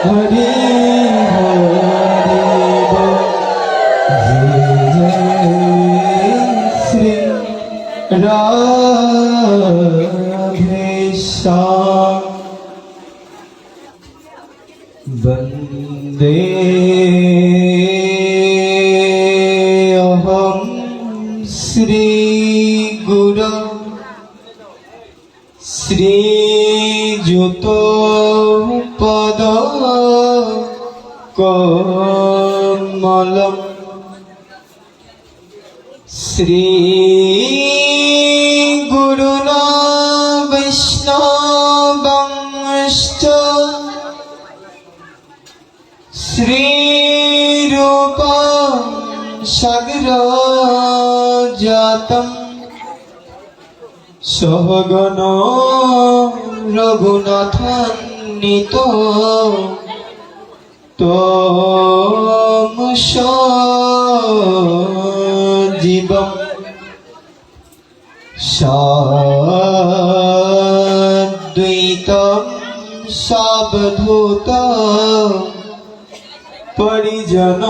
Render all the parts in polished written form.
হরি হরি বল। জয় জয় শ্রী রাধে শ্যাম। বন্দে অহং শ্রী গুরু শ্রীযুত পদ কমলম শ্রী গুরুনা বৈষ্ণবংশ্চ শ্রীরূপং সাগরজাতম সহগণ রঘুনাথান্বিত তম সজীবম সাদ্বৈতম সাবধূতম পরিজন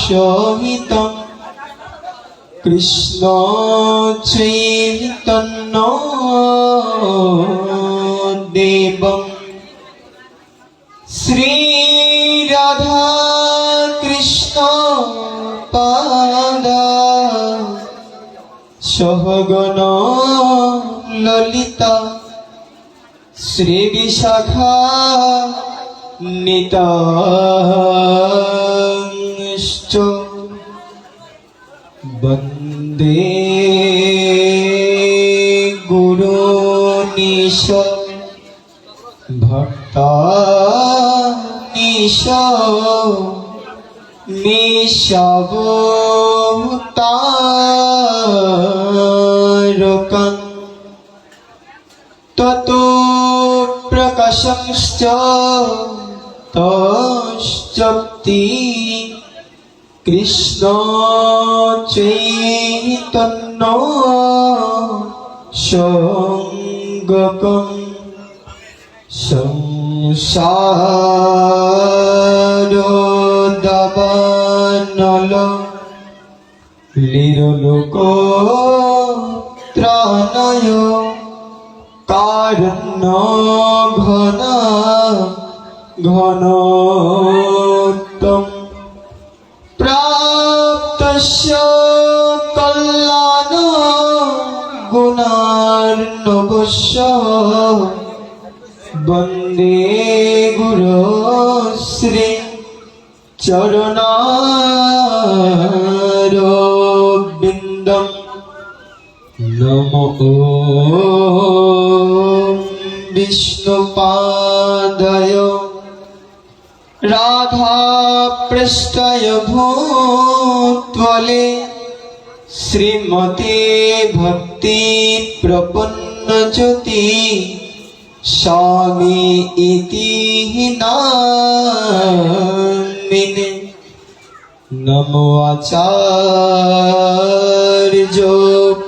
সহিতম কৃষ্ণ চৈতন্য দেবম শ্রী রাধা কৃষ্ণ পাদা সহগণ ললিতা শ্রী বিশাখা নিতাংশ্চ বন্দে গুরুনিশ ভক্তানিশ নিশাবতারকং ততো প্রকাশংশ্চ তশ্চপ্তি কৃষ্ণ চৈতন্য সঙ্গকং সংসার দাবানল লিরলোক ত্রাণায় কারণ্য ঘন ঘনোত্তম প্রাপ্তস্য কল্যাণ গুণার্ণবস্য বন্দে গুরু শ্রী চরণারবিন্দম নমো বিষ্ণুপাদায় রাধা পৃষ্ঠায় ভূতলে শ্রীমতে ভক্তি প্রপন্ন জ্যোতি স্বামী ইতি নামিনে নমো আচার্য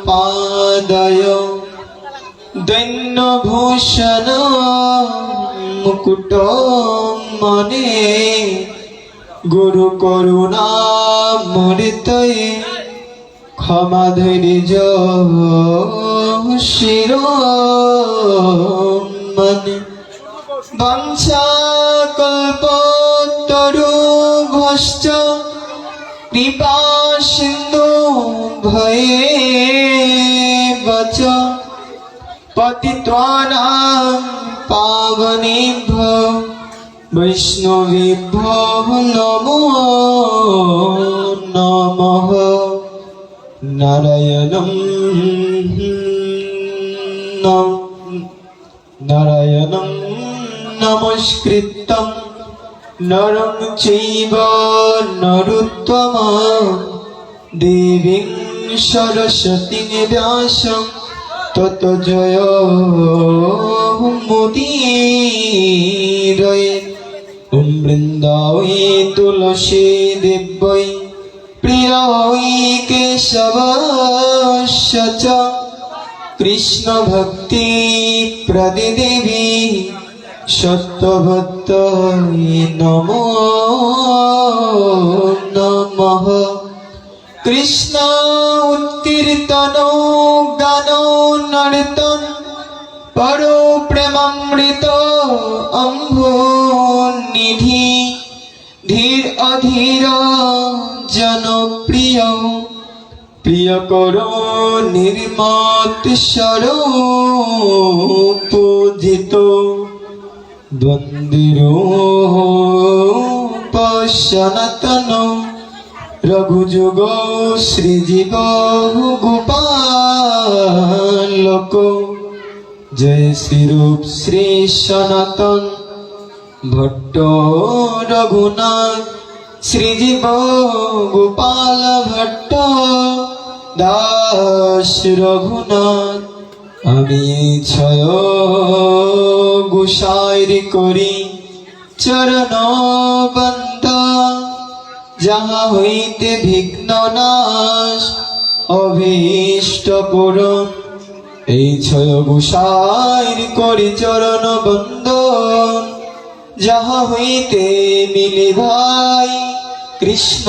পাদায় দৈন্যভূষণ মুকুট মনে গুরু করুণা মূর্তয়ে ক্ষমা ধৈর্য শিরোমণি বংশা কল্পতরুভ্যশ্চ কৃপা সিন্ধু ভয়েব চ পতিতানাং পাবনেভ্যো বৈষ্ণবেভ্যো নমো নমঃ। নারায়ণং নমস্কৃত্যং নরং চৈব নরোত্তমং দেবীং সরস্বতীং ব্যাসং ততো জয়মুদীরয়ে। ওম বৃন্দাবনে তুলসী দেব্যৈ প্রিয়ৈ কেশবস্য চ কৃষ্ণ ভক্তি প্রদে দেবী সত্যভক্তায় নমো নমঃ। কৃষ্ণ উৎকীর্তন গান নর্তন পর প্রেমামৃত অম্ভ নিধি ধীর অধীর জনপ্রিয় প্রিয় করো নির্মত স্বরূপ পূজিত দ্বন্দ্বিরূপ সনাতন রঘুযুগ শ্রীজীব গোপালক জয় শ্রীরূপ শ্রী সনাতন ভট্ট রঘুনাথ শ্রীজীব গোপাল ভট্ট দাস রঘুনাথ। আমি ছয় গুসাইর করি চরণ বন্ধ যাহা হইতে বিঘ্ন নাশ অভীষ্ট পূরণ। এই ছয় গুসাইর করি চরণ বন্দন যাহা হইতে মিলি ভাই কৃষ্ণ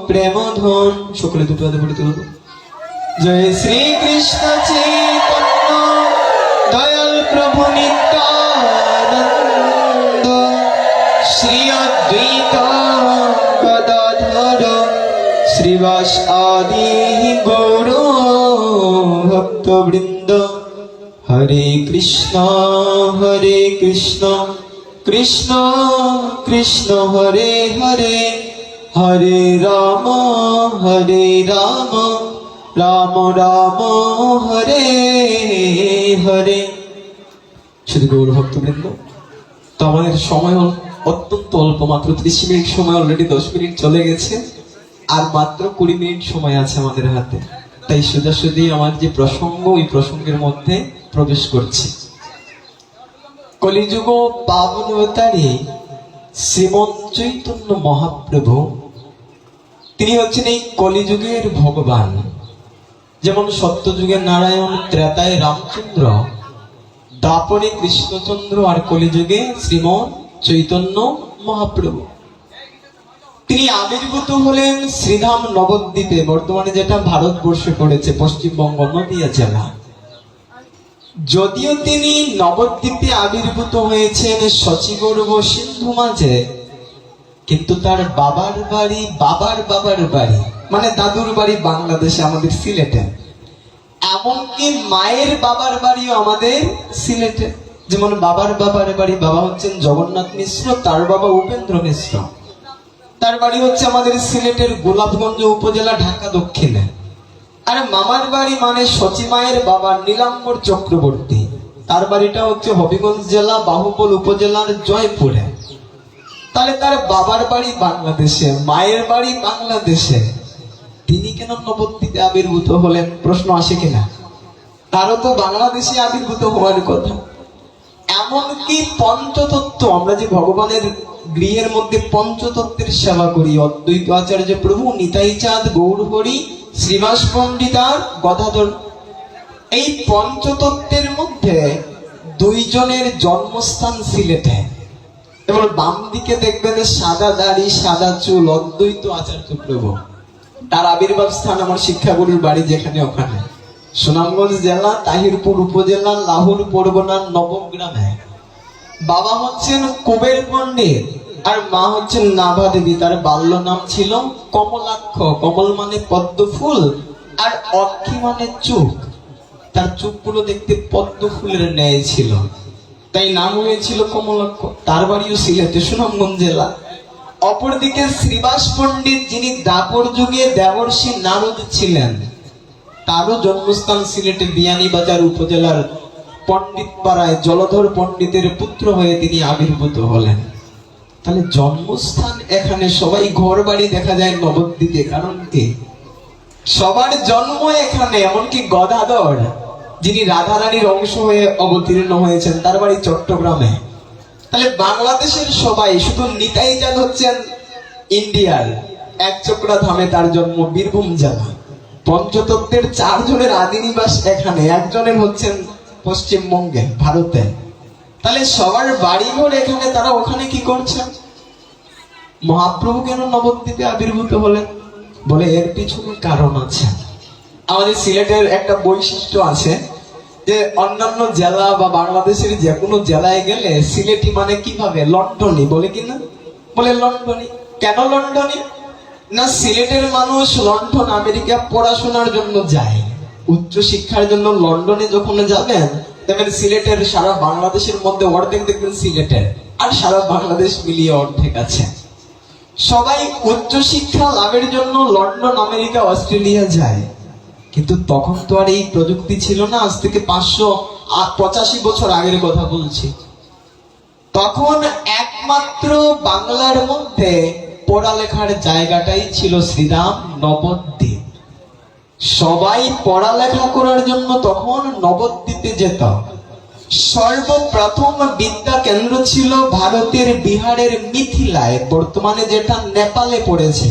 প্রেমধন। সকলে দুটো হাতে পড়ে তুলব। জয় শ্রী কৃষ্ণ চৈতন্য দয়াল প্রভু নিত্যানন্দ শ্রী অদ্বৈত গদাধর শ্রীবাস আদি গৌর ভক্তবৃন্দ। হরে কৃষ্ণ কৃষ্ণ কৃষ্ণ হরে হরে হরে রাম রাম রাম হরে হরে। শুধু গৌর ভক্তবৃন্দ, তো আমাদের সময় অত্যন্ত অল্প, মাত্র 30 মিনিট সময়, অলরেডি 10 মিনিট চলে গেছে, আর মাত্র 20 মিনিট সময় আছে আমাদের হাতে। তাই সোজাসুজি আমার যে প্রসঙ্গ, ওই প্রসঙ্গের মধ্যে প্রবেশ করছি। কলিযুগ পাবন অবতারী শ্রীমন চৈতন্য মহাপ্রভু, তিনি হচ্ছেন এই কলিযুগের ভগবান। যেমন সত্যযুগের নারায়ণ, ত্রেতায় রামচন্দ্র, দাপরে কৃষ্ণচন্দ্র, আর কলিযুগে শ্রীমন চৈতন্য মহাপ্রভু। তিনি আবির্ভূত হলেন শ্রীধাম নবদ্বীপে, বর্তমানে যেটা ভারতবর্ষে পড়েছে, পশ্চিমবঙ্গ নদীয়া জেলা। যদিও তিনি নবদ্বীপে আবির্ভূত হয়েছেন সচিগর্ভ সিন্ধু মাঝে, কিন্তু তার বাবার বাড়ি মানে দাদুর বাড়ি বাংলাদেশে, আমাদের সিলেটে। এমনকি মায়ের বাবার বাড়িও আমাদের সিলেটে। যেমন বাবার বাড়ি, বাবা হচ্ছেন জগন্নাথ মিশ্র, তার বাবা উপেন্দ্র মিশ্র। তার বাড়ি হচ্ছে আমাদের সিলেটের গোলাপগঞ্জ উপজেলা, ঢাকা দক্ষিণে। আর মামার বাড়ি মানে সচি মায়ের বাবা নীলাম্বর চক্রবর্তী, তার বাড়িটা হচ্ছে হবিগঞ্জ জেলা, বাহুবল উপজেলার জয়পুরে। তাহলে তার বাবার বাড়ি বাংলাদেশে, মায়ের বাড়ি বাংলাদেশে, তিনি কেন নবদ্বীপে আবির্ভূত হলেন? প্রশ্ন আসে কিনা? তারও তো বাংলাদেশে আবির্ভূত হওয়ার কথা। এমনকি পঞ্চতত্ত্ব, আমরা যে ভগবানের গৃহের মধ্যে পঞ্চতত্ত্বের সেবা করি, অদ্বৈত আচার্য প্রভু, নিতাই চাঁদ, গৌর হরি, শ্রীবাস পণ্ডিত আর গদাধর, এই পঞ্চতত্ত্বের মধ্যে 2 জনের জন্মস্থান সিলেটে। এবার বাম দিকে দেখবেন সাদা দাড়ি, সাদা চুল, অদ্বৈত আচার্য প্রভু। তার আবির্ভাব স্থান আমার শিক্ষাগুরুর বাড়ি যেখানে, ওখানে সুনামগঞ্জ জেলা, তাহিরপুর উপজেলা, লাহুর পরগনার নবগ্রামে। বাবা হচ্ছেন কুবের পণ্ডিত আর মা হচ্ছেন নাভা দেবী। তার বাল্য নাম ছিল কমলাক্ষ। কমল মানে পদ্ম ফুল, আর অক্ষী মানে চোখ। তার চোখগুলো দেখতে পদ্ম ফুলের ন্যায় ছিল, তাই নাম হয়েছিল কমলাক্ষ। তার বাড়িও সিলেটে, সুনামগঞ্জ জেলা। অপরদিকে শ্রীবাস পণ্ডিত, যিনি দাপর যুগে দেবর্ষি নারদ ছিলেন, তারও জন্মস্থান সিলেটে বিয়ানীবাজার উপজেলার পণ্ডিত পাড়ায় জলধর পণ্ডিতের পুত্র হয়ে তিনি আবির্ভূত হলেন। তাহলে জন্মস্থান এখানে, সবাই ঘর বাড়ি দেখা যায় নবদ্বীপে। কারণ কি? সবার জন্ম এখানে। এমনকি গদাধর, যিনি রাধারানীর অংশ হয়ে অবতীর্ণ হয়েছেন, তার বাড়ি চট্টগ্রামে। তাহলে বাংলাদেশের সবাই, শুধু নিতাই চাঁদ হচ্ছেন ইন্ডিয়ার, একচক্রা ধামে তার জন্ম, বীরভূম জেলা। পঞ্চতত্ত্বের 4 জনের আদি নিবাস এখানে, একজনের হচ্ছেন পশ্চিমবঙ্গে, ভারতে। তাহলে সবার বাড়ি ঘর এখানে, তারা ওখানে কি করছেন? মহাপ্রভু কেন নবদ্বীপে আবির্ভূত হলেন? বলে এর পিছনে কারণ আছে। আমাদের সিলেটের একটা বৈশিষ্ট্য আছে যে অন্যান্য জেলা বা বাংলাদেশের যে কোনো জেলায় গেলে সিলেটি মানে কিভাবে লন্ডনী বলে কিনা, বলে লন্ডনী। কেন লন্ডনী? না, সিলেটের মানুষ লন্ডন আমেরিকা পড়াশোনার জন্য যায়, উচ্চ শিক্ষার জন্য লন্ডনে যখন যাবেন দেখবেন সিলেটের সারা বাংলাদেশের মধ্যে অর্ধেক দেখবেন সিলেটের, আর সারা বাংলাদেশ মিলিয়ে অর্ধেক আছে। সবাই উচ্চ শিক্ষা লাভের জন্য লন্ডন আমেরিকা অস্ট্রেলিয়া যায়, কিন্তু তখন তো আর এই প্রযুক্তি ছিল না। আজ থেকে 585 বছর আগের কথা বলছি। তখন একমাত্র বাংলার মধ্যে পড়ালেখার জায়গাটাই ছিল শ্রীরাম নবদ্বীপ। সবাই পড়ালেখা করার জন্য তখন নবদ্বীপে যেত। সর্বপ্রথম বিদ্যা কেন্দ্র ছিল ভারতের বিহারের মিথিলায়, বর্তমানে যেটা নেপালে পড়েছে,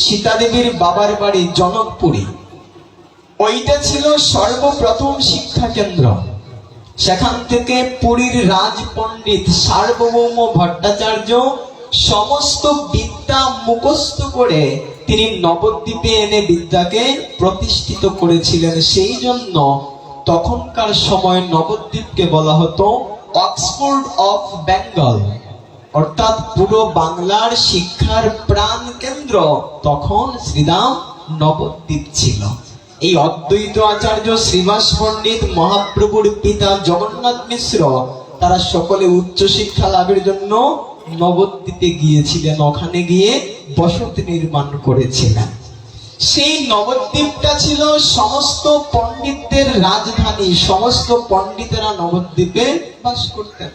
সীতা দেবীর বাবার বাড়ি জনকপুরী। ওইটা ছিল সর্বপ্রথম শিক্ষা কেন্দ্র। সেখান থেকে পুরীর রাজ পণ্ডিত সার্বভৌম ভট্টাচার্য সমস্ত বিদ্যা মুখস্থ করে তিনি নবদ্বীপে এনে বিদ্যাকে প্রতিষ্ঠিত করেছিলেন। সেই জন্য তখনকার সময় নবদ্বীপকে বলা হতো অক্সফোর্ড অফ বেঙ্গল, অর্থাৎ পুরো বাংলার শিক্ষার প্রাণ কেন্দ্র তখন শ্রীরাম নবদ্বীপ ছিল। এই অদ্বৈত আচার্য শ্রীবাস পণ্ডিত, মহাপ্রভুর পিতা জগন্নাথ মিশ্র, তারা সকলে উচ্চ শিক্ষা লাভের জন্য নবদ্বীপে গিয়েছিলেন, ওখানে গিয়ে বসতি নির্মাণ করেছিলেন। সেই নবদ্বীপটা ছিল সমস্ত পণ্ডিতদের রাজধানী, সমস্ত পণ্ডিতেরা নবদ্বীপে বাস করতেন।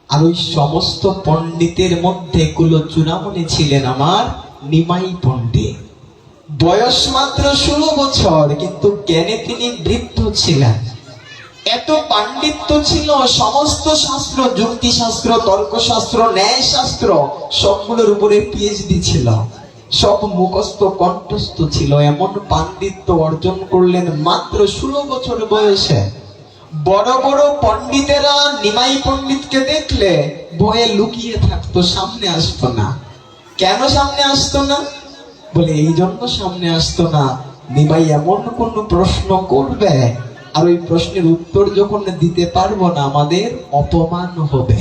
আর ওই সমস্ত পণ্ডিতের মধ্যে কুলচূড়ামণি ছিলেন আমার নিমাই পণ্ডিত। বয়স মাত্র 16 বছর, কিন্তু জ্ঞানে তিনি বৃদ্ধ ছিলেন। এত পাণ্ডিত্য ছিল, সমস্ত শাস্ত্র, যুক্তিশাস্ত্র, তর্কশাস্ত্র, ন্যায়শাস্ত্র সবগুলোর উপরে পিএইচডি ছিল, সব মুখস্থ কণ্ঠস্থ ছিল। এমন পাণ্ডিত্য অর্জন করলেন মাত্র 16 বছর বয়সে। বড় বড় পণ্ডিতেরা নিমাই পণ্ডিতকে দেখলে ভয়ে লুকিয়ে থাকতো, সামনে আসতো না। কেন সামনে আসতো না? বলে এই জন্য সামনে আসতো না, নিমাই এমন কোন প্রশ্ন করবে আর ওই প্রশ্নের উত্তর যখন দিতে পারবো না আমাদের অপমান হবে।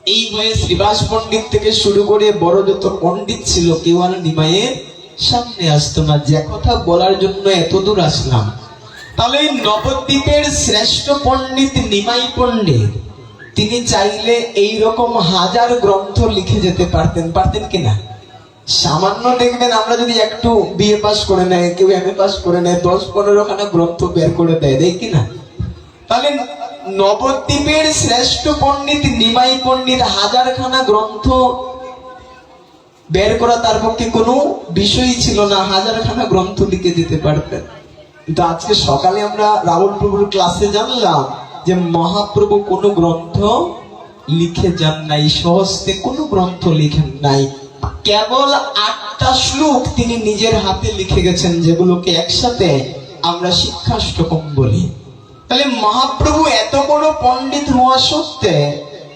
এই ভয়ে শ্রীবাস পণ্ডিত থেকে শুরু করে বড় যত পণ্ডিত ছিল কেউ আর নিমাইয়ের সামনে আসতো না। যে কথা বলার জন্য এত দূর আসলাম, তাহলে নবদ্বীপের শ্রেষ্ঠ পণ্ডিত নিমাই পণ্ডিত, তিনি চাইলে এইরকম হাজার গ্রন্থ লিখে যেতে পারতেন। পারতেন কিনা? সামান্য দেখবেন আমরা যদি একটু বিএ পাস করে নেয়, কেউ এমএ পাস করে নেয়, 10-15 খানা গ্রন্থ বের করে দেয়, দেয় কিনা? তাহলে নবদ্বীপের শ্রেষ্ঠ পণ্ডিত নিমাই পণ্ডিত হাজারখানা গ্রন্থ বের করা তার পক্ষে কোনো বিষয়ই ছিল না, হাজারখানা গ্রন্থ লিখে দিতে পারতেন। কিন্তু আজকে সকালে আমরা রাহুল প্রভুর ক্লাসে জানলাম যে মহাপ্রভু কোনো গ্রন্থ লিখে যান নাই, সহস্তে কোনো গ্রন্থ লিখেন নাই। কেবল 8টা শ্লোক তিনি নিজের হাতে লিখে গেছেন, যেগুলোকে একসাথে আমরা শিক্ষাষ্টকম বলি। তাহলে মহাপ্রভু এত বড় পণ্ডিত হওয়া সত্ত্বে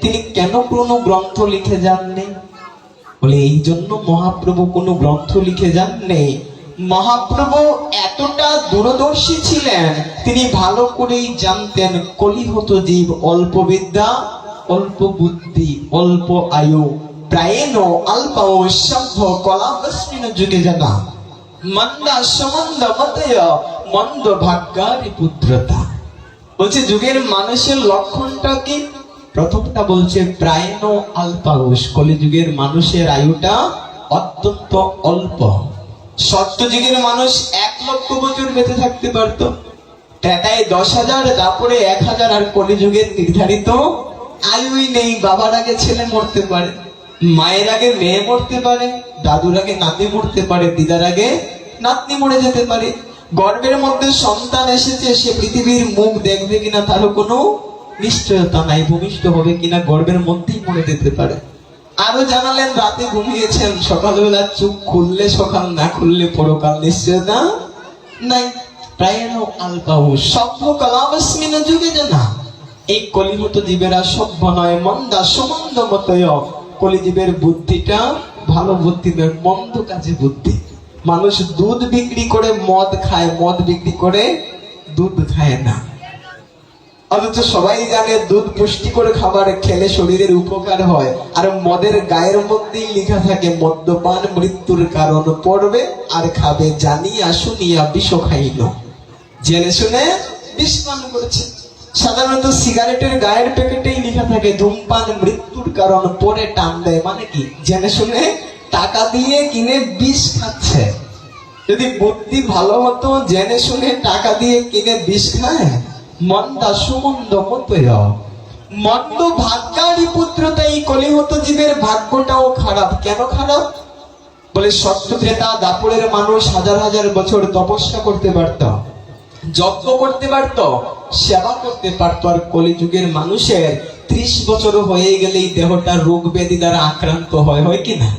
তিনি কেন কোনো গ্রন্থ লিখে যাননি? বলে এই জন্য মহাপ্রভু কোনো গ্রন্থ লিখে যাননি। মহাপ্রভু এতটা দূরদর্শী ছিলেন, তিনি ভালো করেই জানতেন কলিহত জীব অল্প বিদ্যা, অল্প বুদ্ধি, অল্প আয়ু, প্রায়ণ অল্পাও সভ্য কলাবস্মিন যুগে জানা মন্দা সমন্দ মতয় মন্দ ভাগ্যারি পুত্রতা। বলছে যুগের মানুষের লক্ষণটা কি? প্রথমটা বলছে প্রায়ণ অল্পাউষ, কলিযুগের মানুষের আয়ুটা অত্যন্ত অল্প। সত্যযুগের মানুষ 1 লক্ষ বছর বেঁচে থাকতে পারত, ত্রেতায় 10,000, তারপরে 1,000, আর কলিযুগের নির্ধারিত আয়ুই নেই। বাবার আগে ছেলে মরতে পারে, মায়ের আগে মেয়ে মরতে পারে, দাদুর আগে নাতি মরতে পারে, দিদার আগে নাতনি মরে যেতে পারে। গর্ভের মধ্যে সন্তান এসেছে, সে পৃথিবীর মুখ দেখবে কিনা তারও কোনো নিশ্চয়তা নাই, ভূমিষ্ঠ হবে কিনা গর্ভের মধ্যেই মরে যেতে পারে। আরো জানালেন রাতে ঘুমিয়েছেন, সকালবেলা চোখ খুললে সকাল, না খুললে পরকাল, নিশ্চয়তা নাই। প্রায়ণ অল্পাউ সভ্য কলাবস্মিন যুগে জানা। এই কলিহত জীবেরা সভ্য নয়, মন্দা সমন্দ মতয়। কলিজীবের বুদ্ধিটা ভালো বুদ্ধি নয়, মন্দ কাজে বুদ্ধি। মানুষ দুধ বিক্রি করে মদ খায়, মদ বিক্রি করে দুধ খায় না। অথচ সবাই জানে দুধ পুষ্টিকর খাবার, খেলে শরীরের উপকার হয়। আর মদের গায়ের মধ্যেই লেখা থাকে মদ্যপান মৃত্যুর কারণ, পড়বে আর খাবে জানিয়া শুনিয়া বিষ খাইল। জেনে শুনে বিষ পান করেছে। সাধারণত সিগারেটের গায়ের প্যাকেটেই লেখা থাকে ধূমপান মৃত্যুর কারণ, পরে টান দেয়। মানে কি? জেনে শুনে টাকা দিয়ে কিনে বিষ খাচ্ছে। যদি বুদ্ধি ভালো হতো, জেনে শুনে টাকা দিয়ে কিনে বিষ খায়। মন্দা সুমন্দ মতয়। মন্দ ভাগ্যারি পুত্র, তাই কলিহত জীবের ভাগ্যটাও খারাপ। কেন খারাপ? বলে সত্য ত্রেতা দাপরের মানুষ হাজার হাজার বছর তপস্যা করতে পারত, যজ্ঞ করতে পারত, সেবা করতে পারত। আর কলিযুগের মানুষের 30 বছর হয়ে গেলেই দেহটা রোগ ব্যাধি দ্বারা আক্রান্ত হয়। হয় কি না?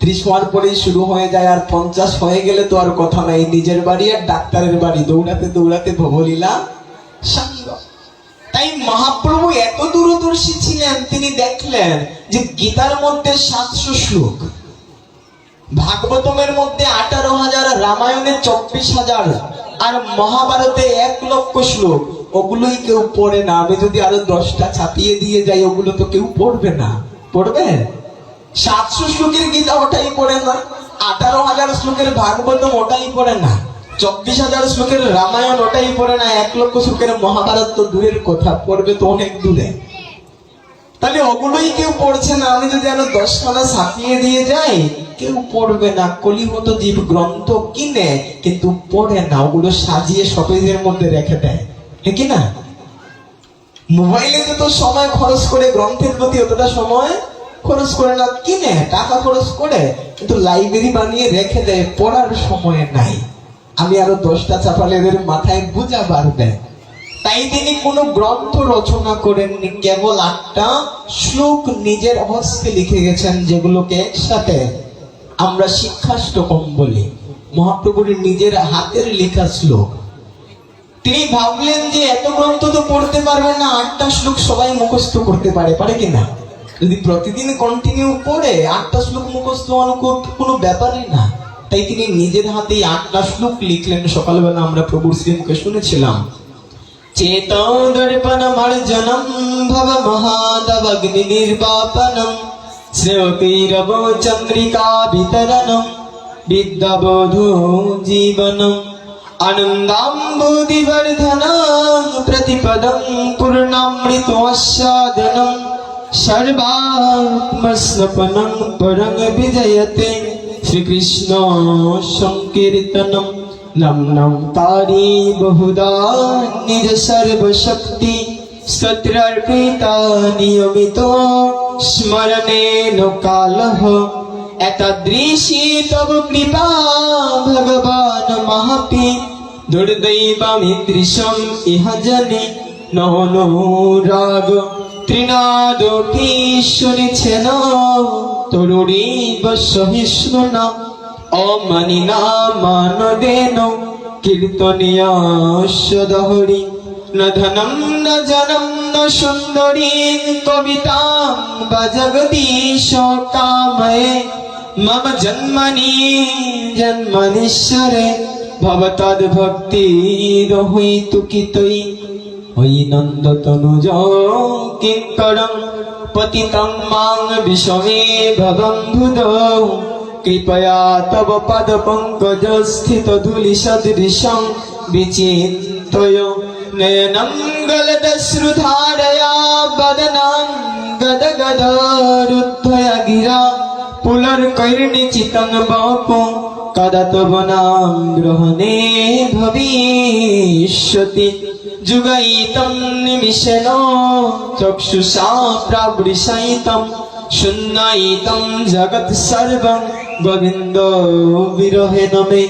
30 হওয়ার পরেই শুরু হয়ে যায়। আর 50 হয়ে গেলে তো আর কথা নাই, নিজের বাড়ি আর ডাক্তারের বাড়ি, দৌড়াতে দৌড়াতে ভবলীলা সাঙ্গ। তাই মহাপ্রভু এত দূরদর্শী ছিলেন, তিনি দেখলেন যে গীতার মধ্যে 700 শ্লোক, ভাগবতমের মধ্যে 18,000, রামায়ণে 24,000, আর মহাভারতে 1,00,000 শ্লোক। ওগুলোই কেউ পড়ে না। আমি যদি আরো 10টা ছাপিয়ে দিয়ে যাই, ওগুলো তো কেউ পড়বে না। পড়বে? 700 শ্লোকের গীতা ওটাই পড়ে না, 18,000 শ্লোকের ভাগবতম ওটাই পড়ে না, 24,000 শ্লোকের রামায়ণ ওটাই পড়ে না, 1,00,000 শ্লোকের মহাভারত তো দূরের কথা, পড়বে তো অনেক দূরে। তাহলে ওগুলোই কেউ পড়ছে না। আমি যদি আরো 10খানা ছাপিয়ে দিয়ে যাই, কেউ পড়বে না। কলিহত জীব গ্রন্থ কিনে কিন্তু পড়ে না, ওগুলো সাজিয়ে শোকেজের মধ্যে রেখে দেয়। ঠিক না? মোবাইলে তো সময় খরচ করে, গ্রন্থের প্রতি অতটা সময় খরচ করে না, কিনে টাকা খরচ করে কিন্তু লাইব্রেরি বানিয়ে রেখে দেয়, পড়ার সময় নাই। আমি আরো 10টা চাপালে এদের মাথায় বোঝা বাড়বে। তাই তিনি কোনো গ্রন্থ রচনা করেননি, কেবল 8টা শ্লোক নিজের হস্তে লিখে গেছেন, যেগুলোকে একসাথে আমরা শিক্ষাষ্টকম বলি। মহাপ্রভুর নিজের হাতের লেখা শ্লোক। তিনি ভাবলেন যে এত গ্রন্থ তো পড়তে পারবেন না, 8টা শ্লোক সবাই মুখস্থ করতে পারে, পারে কিনা? যদি প্রতিদিন কন্টিনিউ করে 8টা শ্লোক মুখস্থ কোনো ব্যাপারই না। তাই তিনি নিজের হাতেই 8টা শ্লোক লিখলেন। সকালবেলা আমরা প্রভুর শ্রীমুখে শুনেছিলাম, চেতো দর্পণ মার্জনম ভব মহাদবগ্নি নির্বাপনম শ্রেয়তিরব চন্দ্রিকা বিতরণম বিদ্যাবোধো জীবনম আনন্দাম্বুধিবর্ধনম প্রতিপদম পূর্ণামৃতস্বাদনম সর্বাত্মস্নপনম পরং বিজয়তে শ্রীকৃষ্ণ সংকীর্তনম নম নম তারি বহুদা নিজ সর্বশক্তি স্তোত্রার্পিতা নিয়মিত স্মরণেন কালঃ এতাদৃশী তব কৃপা ভগবান মহাপি দুর্দৈবমিদৃশম ইহ জনে ননুরাগ ত্রিনাদপি শুনেছেন তরুণীব সহিষ্ণুনা অমানিনা মানদেন কীর্তনীয়াস্যদহরি ন ধনম ন জনম ন সুন্দরী কবিতাম বা জগদীশ কাময়ে মম জন্মনি জন্মনীশ্বরে ভবতদ ভক্তি রহিতু কিতৈ ওই নন্দ তনুজ কিঙ্করং পতিতং মাং বিষমে ভবং ভুদৌ কৃপয়া তব পদ পঙ্কজ স্থিত ধূলি সদৃশং বিচিন্তয় নয়নং গলদশ্রুধারয়া বদনং গদগদ রুদ্ধয়া গিরা পুলর্কৈর্নিচিতং বাপো কদা তব নাম গ্রহণে ভবিষ্যতি যুগৈতং নিমিষেন চক্ষুষা প্রাবৃশায়িতং শূন্যৈতং জগৎ সর্বং গোবিন্দ বিরহেণ মে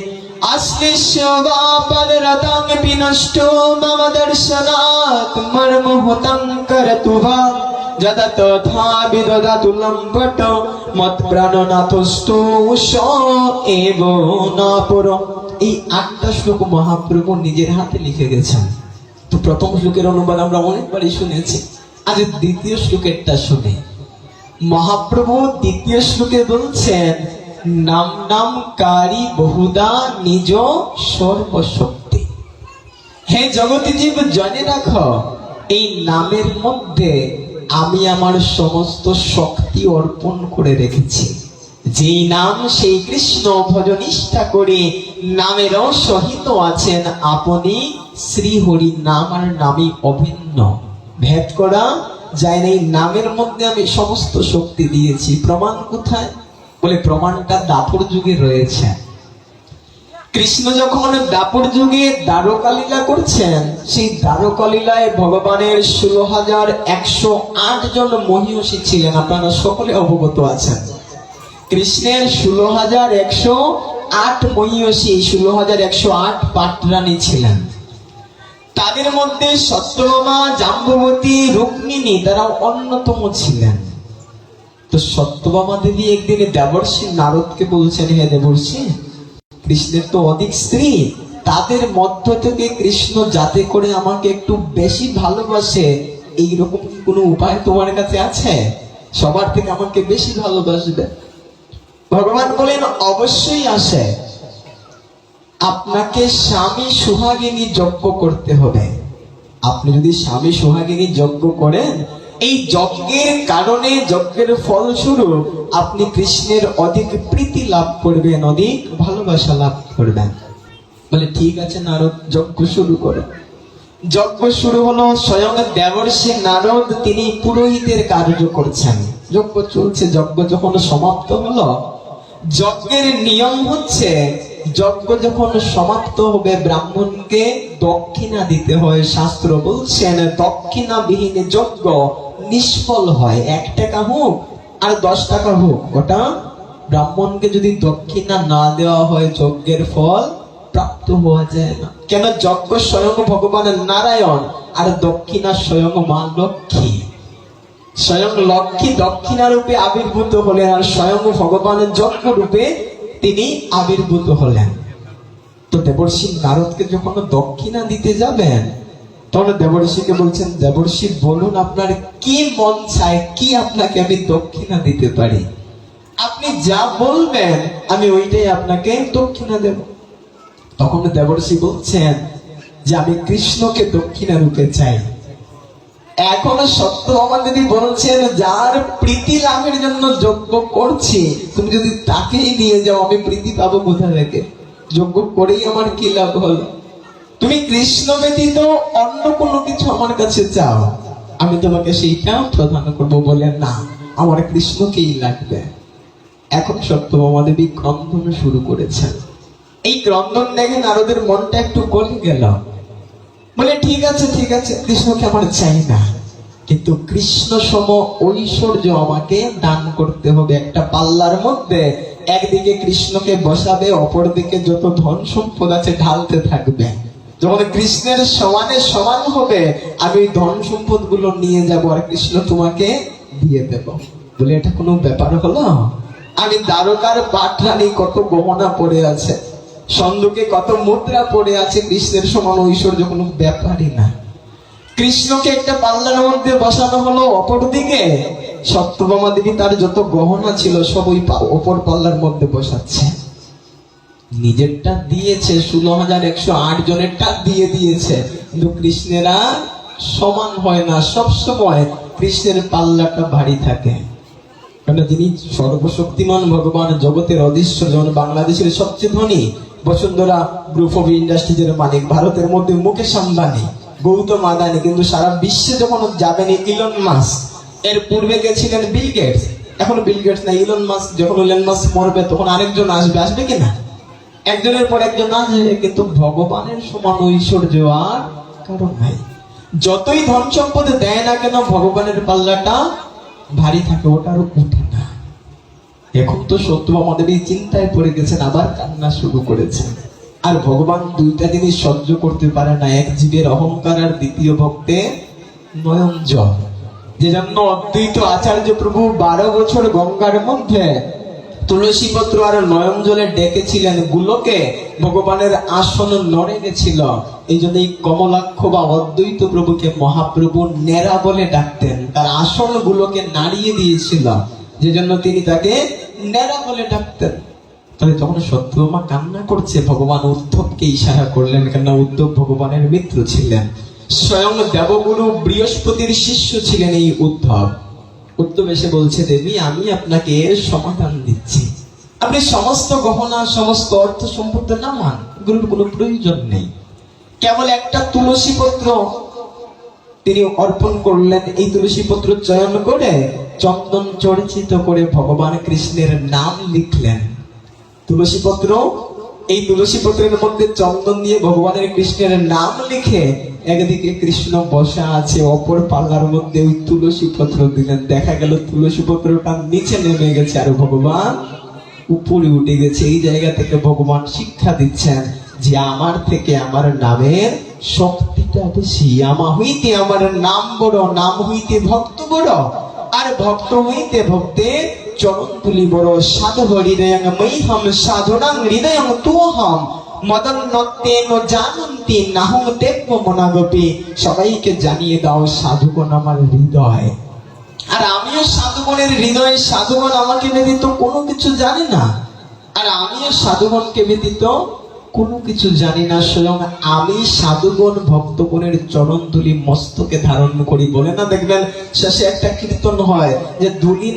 আশ্লিষ্য বা পদরতাং বিনষ্টো মম দর্শনাৎ মর্মহতং করতু বা যদা তথা বিদদাতু লম্পট মৎপ্রাণনাথস্তু স এব না পর। এই 8টা শ্লোক মহাপ্রভু নিজের হাতে লিখে গেছেন। তো প্রথম শ্লোকের অনুবাদ আমরা অনেকবারই শুনেছি, আজ দ্বিতীয় শ্লোকেরটা শুনে। মহাপ্রভু দ্বিতীয় শ্লোকে বলছেন, নাম নাম কারি বহুদা নিজ সর্বশক্তি। হে জগতী জীব, জেনে রাখো এই নামের মধ্যে আমি আমার সমস্ত শক্তি অর্পণ করে রেখেছি। যেই নাম সেই কৃষ্ণ ভজনিষ্ঠা করে নামেরও সহিত আছেন আপনি শ্রীহরি। নাম আর নামই অভিন্ন, ভেদ করা যায় না। এই নামের মধ্যে আমি সমস্ত শক্তি দিয়েছি। প্রমাণ কোথায়? বলে প্রমাণটা দাপর যুগে রয়েছে। কৃষ্ণ যখন দাপর যুগে দ্বারকালীলা করছেন, সেই দ্বারকালীলায় ভগবানের 16,108 জন মহিষী ছিলেন। আপনারা সকলে অবগত আছেন, কৃষ্ণের 16,108 মহিষী, 16,108 পাটরানী ছিলেন। তাদের মধ্যে সত্যভামা, জাম্ববতী, রুক্মিণী তারা অন্যতম ছিলেন। তো সত্যভামা দেবী একদিন দেবর্ষি নারদকে বলছেন, হে দেবর্ষি, কৃষ্ণের তো অধিক স্ত্রী, তাদের মধ্য থেকে কৃষ্ণ যাতে করে আমাকে একটু বেশি ভালোবাসে, এইরকম কোনো উপায় তোমার কাছে আছে? সবার থেকে আমাকে বেশি ভালোবাসবে। ভগবান বলেন, অবশ্যই আসে। আপনাকে স্বামী সুহাগিনী যজ্ঞ করতে হবে। আপনি যদি স্বামী সুহাগিনী যজ্ঞ করেন, এই যজ্ঞের কারণে, যজ্ঞের ফলস্বরূপ আপনি কৃষ্ণের অধিক প্রীতি লাভ করবেন, অধিক ভালোবাসা লাভ করবেন। বলে ঠিক আছে নারদ, যজ্ঞ শুরু করে। যজ্ঞ শুরু হলো। স্বয়ং দেবর্ষি নারদ তিনি পুরোহিতের কার্য করছেন। যজ্ঞ চলছে। যজ্ঞ যখন সমাপ্ত হলো, যজ্ঞের নিয়ম হচ্ছে, যজ্ঞ যখন সমাপ্ত হবে ব্রাহ্মণকে দক্ষিণা দিতে হয়। শাস্ত্র বলছেন, দক্ষিণা বিহীন যজ্ঞ নিষ্ফল হয়। 1 টাকা হোক আর 10 টাকা হোক, ওটা ব্রাহ্মণকে যদি দক্ষিণা না দেওয়া হয় যজ্ঞের ফল প্রাপ্ত হওয়া যায় না। কেন? যজ্ঞ স্বয়ং ভগবান নারায়ণ, আর দক্ষিণা স্বয়ং মা লক্ষ্মী। স্বয়ং লক্ষ্মী দক্ষিণা রূপে আবির্ভূত হলেন, আর স্বয়ং ভগবান যজ্ঞ রূপে তিনি আবির্ভূত হলেন। তো দেবর্ষি নারদকে যখন দক্ষিণা দিতে যাবেন, তখন দেবর্ষিকে বলছেন, দেবর্ষি বলুন আপনার কি মন চায়, কি আপনাকে আমি দক্ষিণা দিতে পারি? আপনি যা বলবেন আমি ওইটাই আপনাকে দক্ষিণা দেব। তখন দেবর্ষি বলছেন যে আমি কৃষ্ণকে দক্ষিণা রূপে চাই। এখনো সত্যভামা দেবী বলছেন, যার প্রীতি লাভের জন্য যজ্ঞ করছি, তুমি যদি তাকেই নিয়ে যাও, আমি প্রীতি পাবো কোথা থেকে? যজ্ঞ করেই আমার কি লাভ হলো? তুমি কৃষ্ণ ব্যতীত অন্য কোনো কিছু আমার কাছে চাও, আমি তোমাকে সেইটা প্রদান করবো। বলে না, আমার কৃষ্ণকেই লাগবে। এখন সত্যভামা দেবী ক্রন্দন শুরু করেছেন। এই ক্রন্দন দেখে নারদের মনটা একটু গলে গেল। বলে ঠিক আছে, ঠিক আছে, কৃষ্ণকে আমার চাই না, কিন্তু কৃষ্ণ সম ঐশ্বর্য আমাকে দান করতে হবে। একটা পাল্লার মধ্যে একদিকে কৃষ্ণকে বসাবে, অপরদিকে যত ধন সম্পদ আছে ঢালতে থাকবে। যখন কৃষ্ণের সমানে সমান হবে, আমি ওই ধন সম্পদ গুলো নিয়ে যাব, আর কৃষ্ণ তোমাকে দিয়ে দেব। বলে এটা কোনো ব্যাপার হলো? আমি দ্বারকার পাটরানী, কত গহনা পড়ে আছে, সন্দুকে কত মুদ্রা পড়ে আছে, কৃষ্ণের সমান ঐশ্বর্য কোনো ব্যাপারই না। কৃষ্ণকে একটা পাল্লার মধ্যে বসানো হলো, অপরদিকে সত্যভামা দেবী তার যত গহনা ছিল সব ওই অপর পাল্লার মধ্যে বসাচ্ছে। নিজেরটা দিয়েছে, 16,108 জনেরটা দিয়ে দিয়েছে, কিন্তু কৃষ্ণেরা সমান হয় না। সব সময় কৃষ্ণের পাল্লাটা ভারী থাকে। কারণ যিনি সর্বশক্তিমান ভগবান, জগতের অধীশ্বর, যেমন বাংলাদেশের সবচেয়ে ধনী বসুন্ধরা গ্রুপ অফ ইন্ডাস্ট্রিজের মালিক, ভারতের মধ্যে মুকেশ আম্বানি, গৌতম আদানি, কিন্তু সারা বিশ্বে যখন যাবেন ইলন মাস্ক, এর পূর্বে গেছিলেন বিল গেটস, এখন বিল গেটস না, ইলন মাস্ক। যখন ইলন মাস্ক মরবে তখন আরেকজন আসবে, আসবে কিনা? একজনের পর একজন আসবে, কিন্তু ভগবানের সমান ঐশ্বর্য আর কারণ নাই। যতই ধন সম্পদ দেয় না কেন, ভগবানের পাল্লাটা ভারী থাকে, ওটা আর উঠে না। এখন তো সত্যভামা দেবী চিন্তায় পড়ে গেছেন, আবার কান্না শুরু করেছেন। আর ভগবান দুইটা জিনিস সহ্য করতে পারে না, এক জীবের অহংকার আর দ্বিতীয় ভক্তের নয়ন জল। যে জন্য অদ্বৈত আচার্য প্রভু 12 বছর গঙ্গার মধ্যে তুলসী পত্র আর নয়ন জলে ডেকেছিলেন। গুলোকে ভগবানের আসন নড়ে গেছিল, এই জন্য এই কমলাক্ষ বা অদ্বৈত প্রভুকে মহাপ্রভু নেরা বলে ডাকতেন। তার আসনগুলোকে নাড়িয়ে দিয়েছিল, যে জন্য তিনি তাকে নেরা বলে ডাকতেন। তাহলে যখন সত্যভামা কান্না করছে, ভগবান উদ্ধবকে ইশারা করলেন, কেন উদ্ধব ভগবানের মিত্র ছিলেন, স্বয়ং দেবগুরু বৃহস্পতির শিষ্য ছিলেন এই উদ্ধব। উদ্ধব এসে বলছে, দেবী আমি আপনাকে সমাধান দিচ্ছি, আপনি সমস্ত গহনা সমস্ত অর্থ সম্পদ নামান, এগুলোর কোনো প্রয়োজন নেই, কেবল একটা তুলসী পত্র তিনি অর্পণ করলেন। এই তুলসী পত্র চয়ন করে চন্দন চর্চিত করে ভগবান কৃষ্ণের নাম লিখলেন। তুলসী পত্র, এই তুলসী পত্রের মধ্যে চন্দন দিয়ে ভগবানের কৃষ্ণের নাম লিখে একদিকে কৃষ্ণ বসা আছে, অপর পাল্লার মধ্যে ওই তুলসী পত্র দিলেন। দেখা গেল তুলসী পত্রটা নিচে নেমে গেছে আর ভগবান উপরে উঠে গেছে। এই জায়গা থেকে ভগবান শিক্ষা দিচ্ছেন যে আমার থেকে আমার নামের শক্তিটা বেশি, আমা হইতে আমার নাম বড়, নাম হইতে ভক্ত বড়, আর ভক্ত হইতে ভক্তের চরণ তুলি বড়। সাধু হৃদয়ং মৈহম সাধুনাং হৃদয়ং তুহম মদন্নতেন জানন্তি নাহং দেব্য মনাগপি। সবাইকে জানিয়ে দাও সাধুগণ আমার হৃদয়, আর আমিও সাধুগণের হৃদয়। সাধুগণ আমাকে ব্যতীত কোনো কিছু জানে না, আর আমিও সাধুগণকে ব্যতীত কোনো কিছু জানি না। স্বয়ং আমি সাধুগণ ভক্তগণের চরণ তুলি মস্তকে ধারণ করি। বলে না, দেখবেন শেষে একটা কীর্তন হয় যে দুলি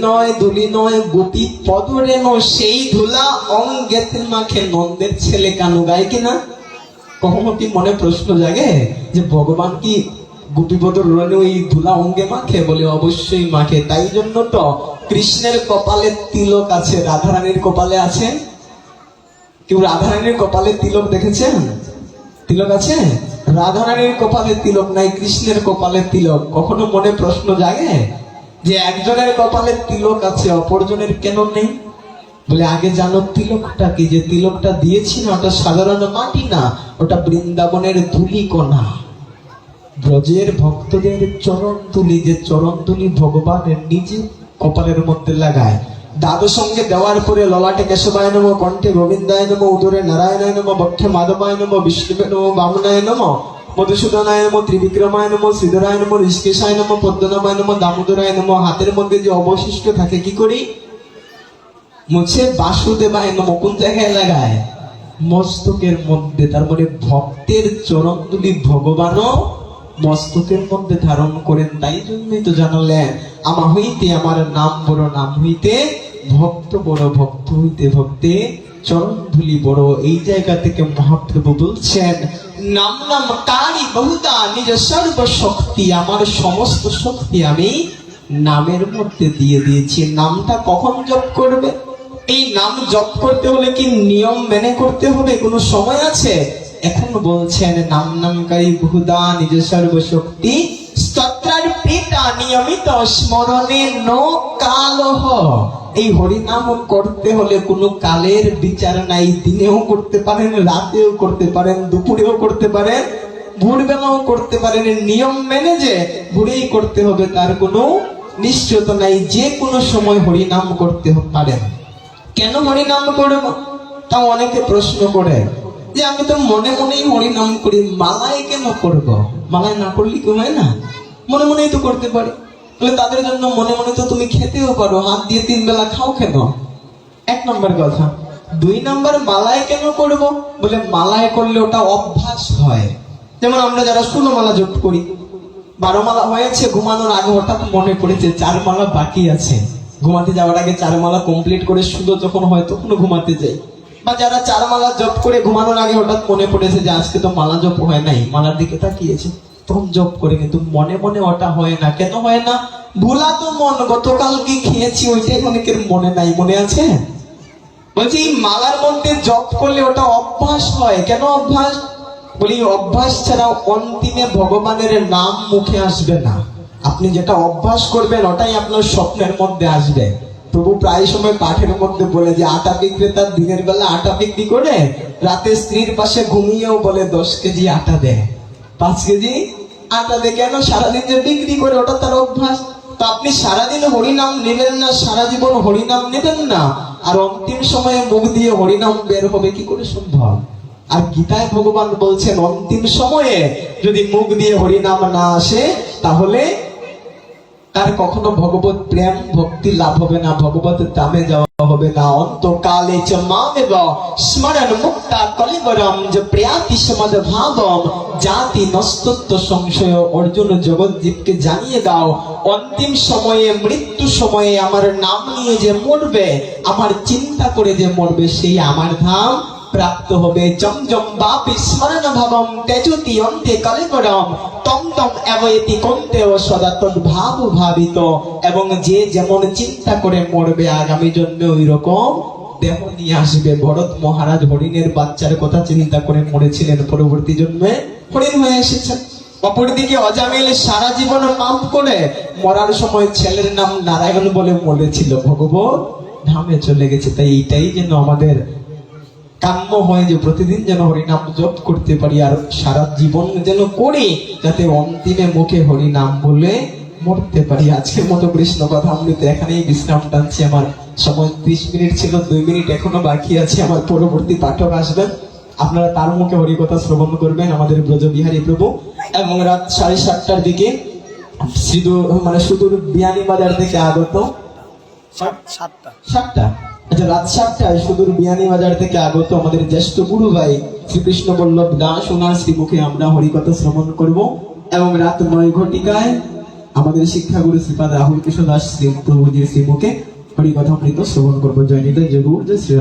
নয় গোপী পদরেন, সেই ধুলা অঙ্গেতে মাখে নন্দের ছেলে কানু। গায় কিনা? কখনো কি মনে প্রশ্ন জাগে যে ভগবান কি গোপীপদর রণে ওই ধুলা অঙ্গে মাখে? বলে অবশ্যই মাখে। তাই জন্য তো কৃষ্ণের কপালে তিলক আছে, রাধারানীর কপালে আছে? কেউ রাধারানীর কপালে তিলক দেখেছেন? তিলক আছে? রাধারানীর কপালে তিলক নাই, কৃষ্ণের কপালে তিলক। কখনো মনে প্রশ্ন জাগে যে একজনের কপালে তিলক আছে, অপরজনের কেন নেই? বলে আগে জানো তিলকটা কি, যে তিলকটা দিয়েছি না ওটা সাধারণ মাটি না, ওটা বৃন্দাবনের ধুলি কণা, ব্রজের ভক্তদের চরণ তুলি, যে চরণ তুলি ভগবানের নিজে কপালের মধ্যে লাগায়। দ্বাদশ সঙ্গে দেওয়ার পরে ললাটে কেশবায় নম, কণ্ঠে গোবিন্দায় নম, উদরে নারায়ণায় নম, বক্ষে মাধবায় নম, বিষ্ণুবে নম, বামনায় নম, মধুসূদনায় নম, ত্রিবিক্রমায় নম, শ্রীধরায় নম, ঋষিকেশায় নম, পদ্মনামায় নম, দামোদরায় নম। হাতের মধ্যে যে অবশিষ্ট থাকে কি করি? মুছে বাসুদেবায় নম। কোন জায়গায় লাগায়? মস্তকের মধ্যে। তার মানে ভক্তের চরণ তুলি ভগবানও মস্তকের মধ্যে ধারণ করেন। তাই জন্যই তো জানালেন আমা হইতে আমার নাম বড়, নাম হইতে ভক্ত বড়, ভক্ত হইতে ভক্তে চরণ ধুলি বড়। এই জায়গা থেকে মহাপ্রভু বলছেন নাম নাম কারি বহুতা নিজ সর্বশক্তি, আমার সমস্ত শক্তি আমি নামের মধ্যে দিয়ে দিয়েছি। নামটা কখন জপ করবে? এই নাম জপ করতে হলে কি নিয়ম মেনে করতে হবে? কোনো সময় আছে? এখন বলছেন নাম নামকারী বহুদা নিজ সর্বশক্তি স্তোত্রার পিতা নিয়মিত স্মরণে নো কালহ। এই হরিনাম করতে হলে কোনো কালের বিচার নাই। দিনেও করতে পারেন, রাতেও করতে পারেন, দুপুরেও করতে পারেন, ভোরবেলাও করতে পারেন। নিয়ম মেনে যে ভোরেই করতে হবে তার কোনো নিশ্চয়তা নাই। যে কোনো সময় হরিনাম করতে পারেন। কেন হরিনাম করব? তাও অনেকে প্রশ্ন করে যে আমি তো মনে মনেই হরিনাম করি, মালায় কেন করব? মালায় না করলে কি হয় না? মনে মনেই তো করতে পারি। তাহলে তাদের জন্য মনে মনে তো তুমি খেতেও পারো, হাত দিয়ে 3 বেলা খাও কেন? 1 নম্বর কথা। 2 নম্বর, মালায় কেন করব? বলে মালায় করলে ওটা অভ্যাস হয়। যেমন আমরা যারা 16 মালা জপ করি, 12 মালা হয়েছে, ঘুমানোর আগে হঠাৎ মনে পড়েছে 4 মালা বাকি আছে, ঘুমাতে যাওয়ার আগে 4 মালা কমপ্লিট করে সুন্দর যখন হয় তখন ঘুমাতে যাই। বা যারা 4 মালা জপ করে ঘুমানোর আগে হঠাৎ মনে পড়েছে যে আজকে তো মালা জপ হয় নাই, মালার দিকে তাকিয়েছে, তখন জপ করে, কিন্তু মনে মনে ওটা হয় না। কেন হয় না? ভোলা তো মন, গতকাল কি খেয়েছি ওইটাই অনেকের মনে নাই। মনে আছে? বলছি এই মালার মধ্যে জপ করলে ওটা অভ্যাস হয়। কেন অভ্যাস? বলি অভ্যাস ছাড়া অন্তিমে ভগবানের নাম মুখে আসবে না। আপনি যেটা অভ্যাস করবেন ওটাই আপনার স্বপ্নের মধ্যে আসবে। প্রভু প্রায় সময় পাঠের মধ্যে বলে যে আটা বিক্রেতা দিনের বেলা আটা বিক্রি করে রাতে স্ত্রীর পাশে ঘুমিয়েও বলে 10 কেজি আটা দে, 5 কেজি আটা দে। কেন? সারাদিন যে বিক্রি করে ওটা তার অভ্যাস। তো আপনি সারাদিন হরিনাম নেবেন না, সারা জীবন হরিনাম নেবেন না, আর অন্তিম সময়ে মুখ দিয়ে হরিনাম বের হবে কি করে সম্ভব? আর গীতায় ভগবান বলছেন অন্তিম সময়ে যদি মুখ দিয়ে হরিনাম না আসে তাহলে তার কখনো ভগবত প্রেম ভক্তি লাভ হবে না, ভগবত ধামে যাওয়া হবে না। অন্তকালে চ মামেব স্মরণ মুক্তা কলিবরম যে প্রিয়াতি সমদ ভাবম জাতি নস্তত্ব সংশয়। অর্জুন জগৎজীবকে জানিয়ে দাও অন্তিম সময়ে মৃত্যু সময়ে আমার নাম নিয়ে যে মরবে, আমার চিন্তা করে যে মরবে, সেই আমার ধাম প্রাপ্ত হবে। জম জম বাপি স্মরণ ভাবম তেজতি অন্তে কলিবরম তম তম এবয়তি কন্তেও সদা তদ্ভাব ভাবিত। এবং যে যেমন চিন্তা করে মরবে আগামী জন্মে ওই রকম দেহ নিয়ে আসবে। ভরত মহারাজ হরিণের বাচ্চার কথা চিন্তা করে মরেছিলেন, পরবর্তী জন্মে হরিণ হয়ে এসেছেন। অপরদিকে অজামিল সারা জীবন পাপ করে মরার সময় ছেলের নাম নারায়ণ বলে মরেছিল, ভগবত ধামে চলে গেছে। তাই এইটাই যেন আমাদের কাম্য হয় যে প্রতিদিন যেন হরিনাম জপ করতে পারি আর সারা জীবন যেন করি, যাতে অন্তিমে মুখে হরিনাম বলে মরতে পারি। আজকের মতো কৃষ্ণ কথা অমৃত এখানেই বিশ্রাম টানছি। আমার সময় 30 মিনিট ছিল, 2 মিনিট এখনো বাকি আছে। আমার পরবর্তী পাঠক আসবেন, আপনারা তার মুখে হরিকথা শ্রবণ করবেন, আমাদের ব্রজবিহারী প্রভু। এবং রাত 7:30টার দিকে সুদূর বিয়ানীবাজার থেকে আগত 7টা আচ্ছা রাত 7টায় সুদূর বিয়ানীবাজার থেকে আগত আমাদের জ্যেষ্ঠ গুরু ভাই শ্রীকৃষ্ণ বল্লভ দাস, ওনার শ্রীমুখে আমরা হরিকথা শ্রবণ করব। এবং রাত 9 ঘটিকায় আমাদের শিক্ষাগুরু শ্রীপাদ রাহুল কৃষ্ণ দাস শ্রী প্রভুজির শ্রীমুখে হরিকথা অমৃত শ্রবণ করবো। জয় নিতাই, জয় গুরু, জয় শ্রী।